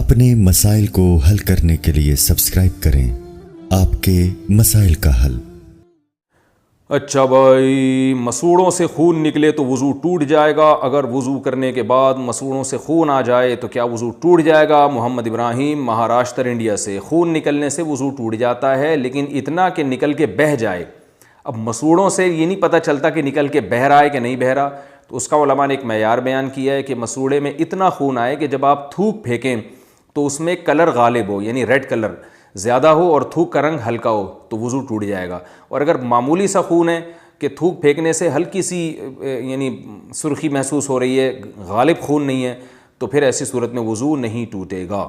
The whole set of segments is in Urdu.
اپنے مسائل کو حل کرنے کے لیے سبسکرائب کریں آپ کے مسائل کا حل۔ اچھا بھائی، مسوڑوں سے خون نکلے تو وضو ٹوٹ جائے گا، اگر وضو کرنے کے بعد مسوڑوں سے خون آ جائے تو کیا وضو ٹوٹ جائے گا؟ محمد ابراہیم مہاراشٹر انڈیا سے۔ خون نکلنے سے وضو ٹوٹ جاتا ہے، لیکن اتنا کہ نکل کے بہہ جائے۔ اب مسوڑوں سے یہ نہیں پتہ چلتا کہ نکل کے بہہ رہا ہے کہ نہیں بہہ رہا، تو اس کا علماء نے ایک معیار بیان کیا ہے کہ مسوڑے میں اتنا خون آئے کہ جب آپ تھوک پھینکیں تو اس میں کلر غالب ہو، یعنی ریڈ کلر زیادہ ہو اور تھوک کا رنگ ہلکا ہو تو وضو ٹوٹ جائے گا۔ اور اگر معمولی سا خون ہے کہ تھوک پھینکنے سے ہلکی سی یعنی سرخی محسوس ہو رہی ہے، غالب خون نہیں ہے، تو پھر ایسی صورت میں وضو نہیں ٹوٹے گا۔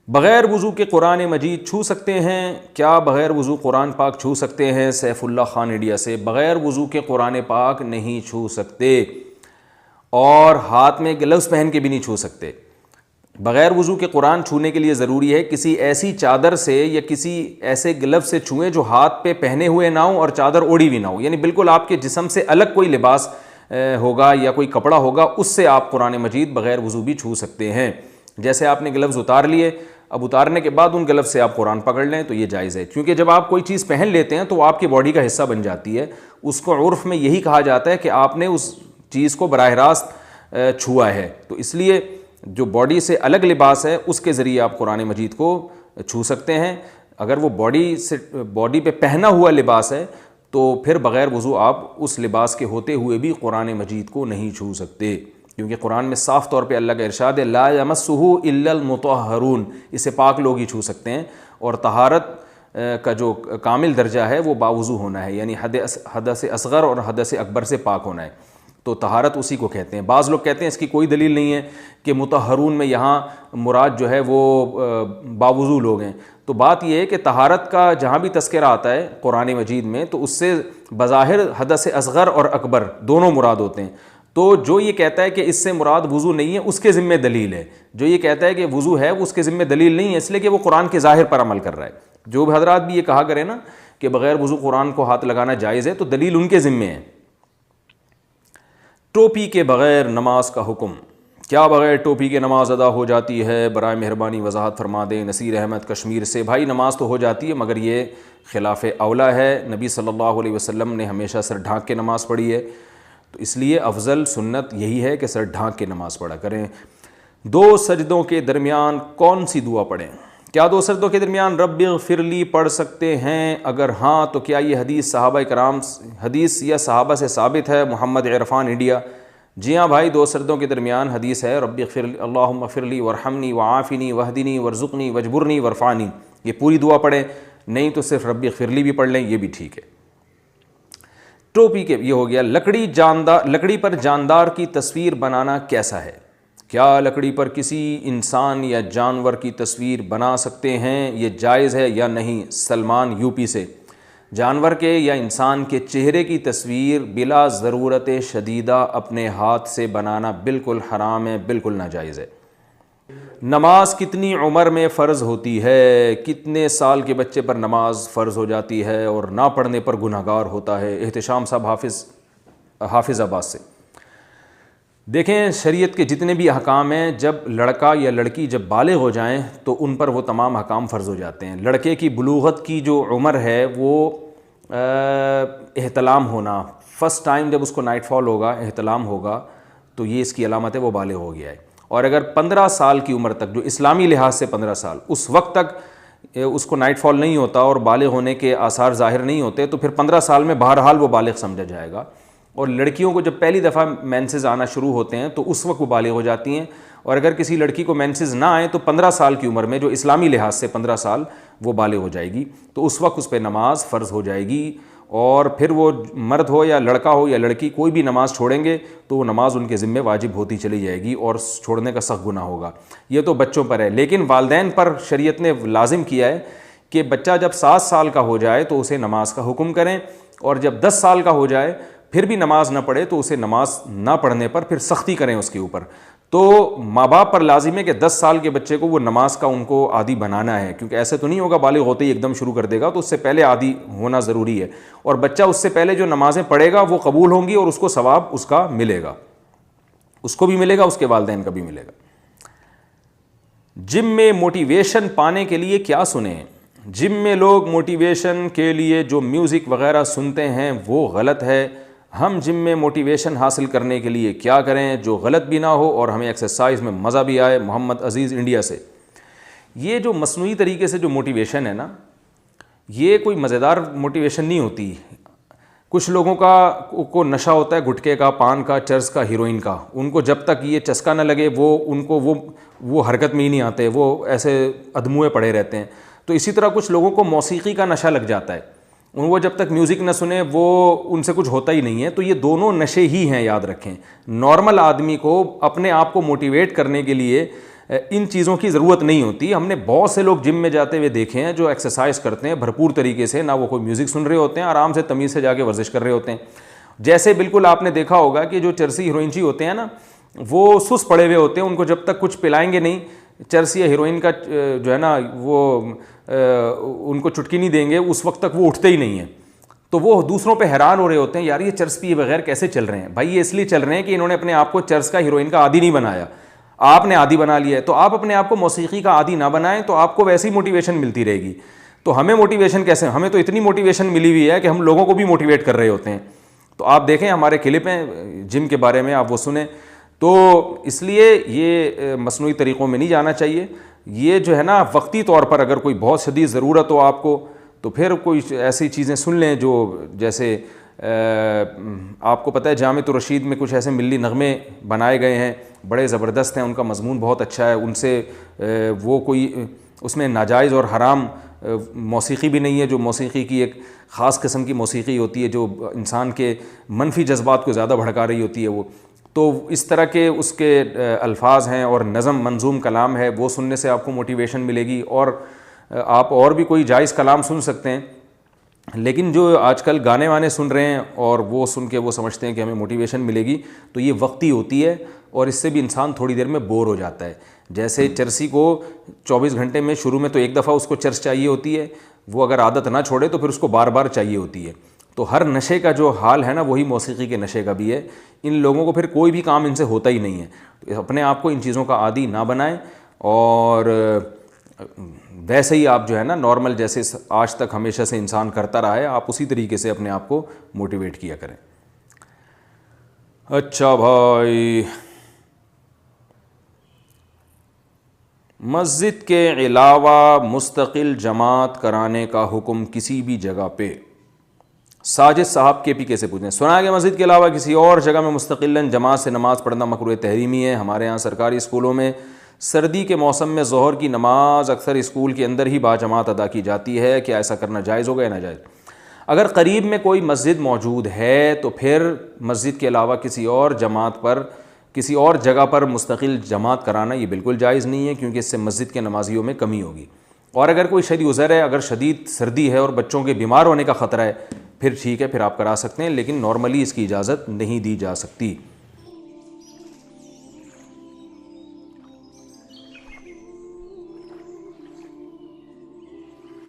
بغیر وضو کے قرآن مجید چھو سکتے ہیں؟ کیا بغیر وضو قرآن پاک چھو سکتے ہیں؟ سیف اللہ خان انڈیا سے۔ بغیر وضو کے قرآن پاک نہیں چھو سکتے، اور ہاتھ میں گلوز پہن کے بھی نہیں چھو سکتے۔ بغیر وضو کے قرآن چھونے کے لیے ضروری ہے کسی ایسی چادر سے یا کسی ایسے گلو سے چھوئیں جو ہاتھ پہ پہنے ہوئے نہ ہوں اور چادر اوڑھی بھی نہ ہو، یعنی بالکل آپ کے جسم سے الگ کوئی لباس ہوگا یا کوئی کپڑا ہوگا، اس سے آپ قرآن مجید بغیر وضو بھی چھو سکتے ہیں۔ جیسے آپ نے گلوز اتار لیے، اب اتارنے کے بعد ان گلوز سے آپ قرآن پکڑ لیں تو یہ جائز ہے، کیونکہ جب آپ کوئی چیز پہن لیتے ہیں تو آپ کی باڈی کا حصہ بن جاتی ہے۔ اس کو عرف میں یہی کہا جاتا ہے کہ آپ نے اس چیز کو براہ راست چھوا ہے، تو اس لیے جو باڈی سے الگ لباس ہے اس کے ذریعے آپ قرآن مجید کو چھو سکتے ہیں۔ اگر وہ باڈی پہ پہنا ہوا لباس ہے تو پھر بغیر وضو آپ اس لباس کے ہوتے ہوئے بھی قرآن مجید کو نہیں چھو سکتے، کیونکہ قرآن میں صاف طور پہ اللہ کا ارشاد ہے لا یمسہ الا المطہرون، اسے پاک لوگ ہی چھو سکتے ہیں، اور طہارت کا جو کامل درجہ ہے وہ باوضو ہونا ہے، یعنی حدث اصغر اور حدث اکبر سے پاک ہونا ہے، تو طہارت اسی کو کہتے ہیں۔ بعض لوگ کہتے ہیں اس کی کوئی دلیل نہیں ہے کہ مطہرون میں یہاں مراد جو ہے وہ باوضو لوگ ہیں، تو بات یہ ہے کہ طہارت کا جہاں بھی تذکرہ آتا ہے قرآن مجید میں تو اس سے بظاہر حدث اصغر اور اکبر دونوں مراد ہوتے ہیں، تو جو یہ کہتا ہے کہ اس سے مراد وضو نہیں ہے اس کے ذمہ دلیل ہے، جو یہ کہتا ہے کہ وضو ہے وہ اس کے ذمہ دلیل نہیں ہے، اس لیے کہ وہ قرآن کے ظاہر پر عمل کر رہا ہے۔ جو حضرات بھی یہ کہا کریں نا کہ بغیر وضو قرآن کو ہاتھ لگانا جائز ہے، تو دلیل ان کے ذمہ ہے۔ ٹوپی کے بغیر نماز کا حکم، کیا بغیر ٹوپی کے نماز ادا ہو جاتی ہے؟ برائے مہربانی وضاحت فرما دیں۔ نصیر احمد کشمیر سے۔ بھائی نماز تو ہو جاتی ہے، مگر یہ خلاف اولا ہے۔ نبی صلی اللہ علیہ وسلم نے ہمیشہ سر ڈھانک کے نماز پڑھی ہے، تو اس لیے افضل سنت یہی ہے کہ سر ڈھانک کے نماز پڑھا کریں۔ دو سجدوں کے درمیان کون سی دعا پڑھیں؟ کیا دو سجدوں کے درمیان رب اغفر لی پڑھ سکتے ہیں؟ اگر ہاں تو کیا یہ حدیث یا صحابہ سے ثابت ہے؟ محمد عرفان انڈیا۔ جی ہاں بھائی، دو سجدوں کے درمیان حدیث ہے رب اغفر لی، اللہم اغفر لی وارحمنی وعافنی واہدنی وارزقنی واجبرنی وارفعنی، یہ پوری دعا پڑھیں، نہیں تو صرف رب اغفر لی بھی پڑھ لیں، یہ بھی ٹھیک ہے۔ ٹوپی کے یہ ہو گیا۔ لکڑی پر جاندار کی تصویر بنانا کیسا ہے؟ کیا لکڑی پر کسی انسان یا جانور کی تصویر بنا سکتے ہیں؟ یہ جائز ہے یا نہیں؟ سلمان یو پی سے۔ جانور کے یا انسان کے چہرے کی تصویر بلا ضرورت شدیدہ اپنے ہاتھ سے بنانا بالکل حرام ہے، بالکل ناجائز ہے۔ نماز کتنی عمر میں فرض ہوتی ہے؟ کتنے سال کے بچے پر نماز فرض ہو جاتی ہے اور نہ پڑھنے پر گنہگار ہوتا ہے؟ احتشام صاحب حافظ آباد سے۔ دیکھیں، شریعت کے جتنے بھی احکام ہیں، جب لڑکا یا لڑکی جب بالغ ہو جائیں تو ان پر وہ تمام احکام فرض ہو جاتے ہیں۔ لڑکے کی بلوغت کی جو عمر ہے وہ احتلام ہونا، فرسٹ ٹائم جب اس کو نائٹ فال ہوگا، احتلام ہوگا، تو یہ اس کی علامت ہے وہ بالغ ہو گیا ہے۔ اور اگر 15 سال کی عمر تک، جو اسلامی لحاظ سے 15 سال، اس وقت تک اس کو نائٹ فال نہیں ہوتا اور بالغ ہونے کے آثار ظاہر نہیں ہوتے، تو پھر 15 سال میں بہرحال وہ بالغ سمجھا جائے گا۔ اور لڑکیوں کو جب پہلی دفعہ مینسز آنا شروع ہوتے ہیں تو اس وقت وہ بالغ ہو جاتی ہیں، اور اگر کسی لڑکی کو مینسز نہ آئیں تو 15 سال کی عمر میں، جو اسلامی لحاظ سے 15 سال، وہ بالغ ہو جائے گی، تو اس وقت اس پہ نماز فرض ہو جائے گی، اور پھر وہ مرد ہو یا لڑکا ہو یا لڑکی کوئی بھی نماز چھوڑیں گے تو وہ نماز ان کے ذمہ واجب ہوتی چلی جائے گی اور چھوڑنے کا سخت گناہ ہوگا۔ یہ تو بچوں پر ہے، لیکن والدین پر شریعت نے لازم کیا ہے کہ بچہ جب 7 سال کا ہو جائے تو اسے نماز کا حکم کریں، اور جب 10 سال کا ہو جائے پھر بھی نماز نہ پڑھے تو اسے نماز نہ پڑھنے پر پھر سختی کریں اس کے اوپر۔ تو ماں باپ پر لازم ہے کہ 10 سال کے بچے کو وہ نماز کا ان کو عادی بنانا ہے، کیونکہ ایسے تو نہیں ہوگا بالغ ہوتے ہی ایک دم شروع کر دے گا، تو اس سے پہلے عادی ہونا ضروری ہے، اور بچہ اس سے پہلے جو نمازیں پڑھے گا وہ قبول ہوں گی اور اس کو ثواب اس کا ملے گا۔ اس کو بھی ملے گا, اس کے والدین کا بھی ملے گا. جم میں موٹیویشن پانے کے لیے کیا سنیں؟ جم میں لوگ موٹیویشن کے لیے جو میوزک وغیرہ سنتے ہیں وہ غلط ہے. ہم جم میں موٹیویشن حاصل کرنے کے لیے کیا کریں جو غلط بھی نہ ہو اور ہمیں ایکسرسائز میں مزہ بھی آئے؟ محمد عزیز انڈیا سے. یہ جو مصنوعی طریقے سے جو موٹیویشن ہے نا, یہ کوئی مزیدار موٹیویشن نہیں ہوتی. کچھ لوگوں کو نشہ ہوتا ہے گٹکے کا, پان کا, چرس کا, ہیروئن کا. ان کو جب تک یہ چسکا نہ لگے وہ حرکت میں ہی نہیں آتے, وہ ایسے ادموئے پڑے رہتے ہیں. تو اسی طرح کچھ لوگوں کو موسیقی کا نشہ لگ جاتا ہے, وہ جب تک میوزک نہ سنیں وہ ان سے کچھ ہوتا ہی نہیں ہے. تو یہ دونوں نشے ہی ہیں, یاد رکھیں. نارمل آدمی کو اپنے آپ کو موٹیویٹ کرنے کے لیے ان چیزوں کی ضرورت نہیں ہوتی. ہم نے بہت سے لوگ جم میں جاتے ہوئے دیکھے ہیں جو ایکسرسائز کرتے ہیں بھرپور طریقے سے, نہ وہ کوئی میوزک سن رہے ہوتے ہیں, آرام سے تمیز سے جا کے ورزش کر رہے ہوتے ہیں. جیسے بالکل آپ نے دیکھا ہوگا کہ جو چرسی ہیروئنچی ہوتے ہیں نا, وہ سست پڑے ہوئے ہوتے ہیں. ان کو جب تک کچھ پلائیں گے نہیں, چرسی یا ہیروئن کا جو ہے نا وہ ان کو چٹکی نہیں دیں گے, اس وقت تک وہ اٹھتے ہی نہیں ہیں. تو وہ دوسروں پہ حیران ہو رہے ہوتے ہیں, یار یہ چرس پیے بغیر کیسے چل رہے ہیں؟ بھائی یہ اس لیے چل رہے ہیں کہ انہوں نے اپنے آپ کو چرس کا, ہیروئن کا عادی نہیں بنایا, آپ نے عادی بنا لیا ہے. تو آپ اپنے آپ کو موسیقی کا عادی نہ بنائیں تو آپ کو ویسی موٹیویشن ملتی رہے گی. تو ہمیں موٹیویشن کیسے؟ ہمیں تو اتنی موٹیویشن ملی ہوئی ہے کہ ہم لوگوں کو بھی موٹیویٹ کر رہے ہوتے ہیں. تو آپ دیکھیں ہمارے کلپ ہیں جم کے بارے میں, آپ وہ سنیں. تو اس لیے یہ مصنوعی طریقوں میں نہیں جانا چاہیے. یہ جو ہے نا وقتی طور پر اگر کوئی بہت شدید ضرورت ہو آپ کو, تو پھر کوئی ایسی چیزیں سن لیں جو جیسے آپ کو پتہ ہے جامع الرشید میں کچھ ایسے ملی نغمے بنائے گئے ہیں, بڑے زبردست ہیں, ان کا مضمون بہت اچھا ہے. ان سے وہ کوئی اس میں ناجائز اور حرام موسیقی بھی نہیں ہے, جو موسیقی کی ایک خاص قسم کی موسیقی ہوتی ہے جو انسان کے منفی جذبات کو زیادہ بھڑکا رہی ہوتی ہے. وہ تو اس طرح کے اس کے الفاظ ہیں اور نظم منظوم کلام ہے, وہ سننے سے آپ کو موٹیویشن ملے گی. اور آپ اور بھی کوئی جائز کلام سن سکتے ہیں, لیکن جو آج کل گانے وانے سن رہے ہیں اور وہ سن کے وہ سمجھتے ہیں کہ ہمیں موٹیویشن ملے گی, تو یہ وقتی ہوتی ہے اور اس سے بھی انسان تھوڑی دیر میں بور ہو جاتا ہے. جیسے چرسی کو 24 گھنٹے میں شروع میں تو ایک دفعہ اس کو چرس چاہیے ہوتی ہے, وہ اگر عادت نہ چھوڑے تو پھر اس کو بار بار چاہیے ہوتی ہے. تو ہر نشے کا جو حال ہے نا وہی موسیقی کے نشے کا بھی ہے. ان لوگوں کو پھر کوئی بھی کام ان سے ہوتا ہی نہیں ہے. تو اپنے آپ کو ان چیزوں کا عادی نہ بنائیں, اور ویسے ہی آپ جو ہے نا نارمل جیسے آج تک ہمیشہ سے انسان کرتا رہا ہے, آپ اسی طریقے سے اپنے آپ کو موٹیویٹ کیا کریں. اچھا بھائی, مسجد کے علاوہ مستقل جماعت کرانے کا حکم کسی بھی جگہ پہ؟ ساجد صاحب کے پی کیسے پوچھیں. سنا کہ مسجد کے علاوہ کسی اور جگہ میں مستقلاً جماعت سے نماز پڑھنا مکروہ تحریمی ہے. ہمارے ہاں سرکاری اسکولوں میں سردی کے موسم میں ظہر کی نماز اکثر اسکول کے اندر ہی باجماعت ادا کی جاتی ہے. کیا ایسا کرنا جائز ہوگا یا ناجائز؟ اگر قریب میں کوئی مسجد موجود ہے تو پھر مسجد کے علاوہ کسی اور جماعت پر, کسی اور جگہ پر مستقل جماعت کرانا یہ بالکل جائز نہیں ہے, کیونکہ اس سے مسجد کے نمازیوں میں کمی ہوگی. اور اگر کوئی شدید عذر ہے, اگر شدید سردی ہے اور بچوں کے بیمار ہونے کا خطرہ ہے, پھر ٹھیک ہے, پھر آپ کرا سکتے ہیں, لیکن نارملی اس کی اجازت نہیں دی جا سکتی.